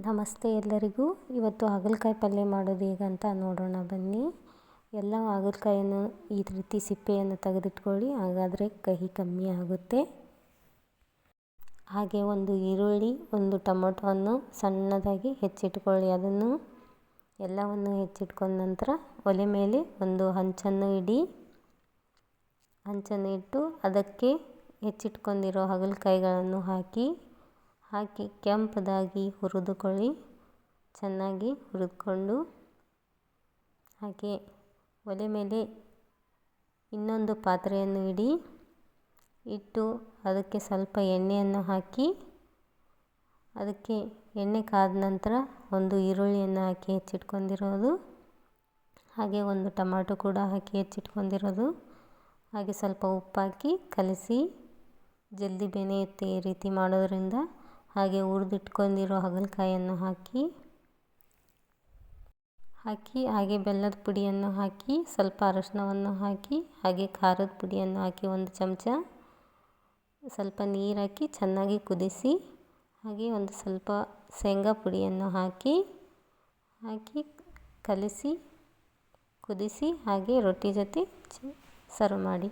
ನಮಸ್ತೆ ಎಲ್ಲರಿಗೂ. ಇವತ್ತು ಹಾಗಲಕಾಯಿ ಪಲ್ಯ ಮಾಡೋದು ಹೇಗೆ ಅಂತ ನೋಡೋಣ ಬನ್ನಿ. ಎಲ್ಲ ಹಾಗಲಕಾಯನ್ನು ಈ ರೀತಿ ಸಿಪ್ಪೆಯನ್ನು ತೆಗೆದಿಟ್ಕೊಳ್ಳಿ, ಹಾಗಾದರೆ ಕಹಿ ಕಮ್ಮಿ ಆಗುತ್ತೆ. ಹಾಗೆ ಒಂದು ಈರುಳ್ಳಿ, ಒಂದು ಟೊಮೊಟೊವನ್ನು ಸಣ್ಣದಾಗಿ ಹೆಚ್ಚಿಟ್ಕೊಳ್ಳಿ. ಅದನ್ನು ಎಲ್ಲವನ್ನು ಹೆಚ್ಚಿಟ್ಕೊಂಡ ನಂತರ ಒಲೆ ಮೇಲೆ ಒಂದು ಹಂಚನ್ನು ಇಡಿ. ಹಂಚನ್ನು ಇಟ್ಟು ಅದಕ್ಕೆ ಹೆಚ್ಚಿಟ್ಕೊಂಡಿರೋ ಹಾಗಲಕಾಯಿಗಳನ್ನು ಹಾಕಿ ಕೆಂಪದಾಗಿ ಹುರಿದುಕೊಳ್ಳಿ. ಚೆನ್ನಾಗಿ ಹುರಿದುಕೊಂಡು ಹಾಗೆ ಒಲೆ ಮೇಲೆ ಇನ್ನೊಂದು ಪಾತ್ರೆಯನ್ನು ಇಟ್ಟು ಅದಕ್ಕೆ ಸ್ವಲ್ಪ ಎಣ್ಣೆಯನ್ನು ಹಾಕಿ, ಅದಕ್ಕೆ ಎಣ್ಣೆ ಕಾದ ನಂತರ ಒಂದು ಈರುಳ್ಳಿಯನ್ನು ಹಾಕಿ ಹೆಚ್ಚಿಟ್ಕೊಂಡಿರೋದು, ಹಾಗೆ ಒಂದು ಟೊಮಾಟೊ ಕೂಡ ಹಾಕಿ ಹೆಚ್ಚಿಟ್ಕೊಂಡಿರೋದು, ಹಾಗೆ ಸ್ವಲ್ಪ ಉಪ್ಪಾಕಿ ಕಲಸಿ ಜಲ್ದಿ ಬೆನೆಯುತ್ತೆ ಈ ರೀತಿ ಮಾಡೋದ್ರಿಂದ. ಹಾಗೆ ಹುರಿದಿಟ್ಕೊಂಡಿರೋ ಹಾಗಲಕಾಯನ್ನು ಹಾಕಿ ಹಾಗೆ ಬೆಲ್ಲದ ಪುಡಿಯನ್ನು ಹಾಕಿ, ಸ್ವಲ್ಪ ಅರಶಿನವನ್ನು ಹಾಕಿ, ಹಾಗೆ ಖಾರದ ಪುಡಿಯನ್ನು ಹಾಕಿ ಒಂದು ಚಮಚ, ಸ್ವಲ್ಪ ನೀರು ಹಾಕಿ ಚೆನ್ನಾಗಿ ಕುದಿಸಿ, ಹಾಗೆ ಒಂದು ಸ್ವಲ್ಪ ಶೇಂಗಾ ಪುಡಿಯನ್ನು ಹಾಕಿ ಕಲಸಿ ಕುದಿಸಿ, ಹಾಗೆ ರೊಟ್ಟಿ ಜೊತೆ ಸರ್ವ್ ಮಾಡಿ.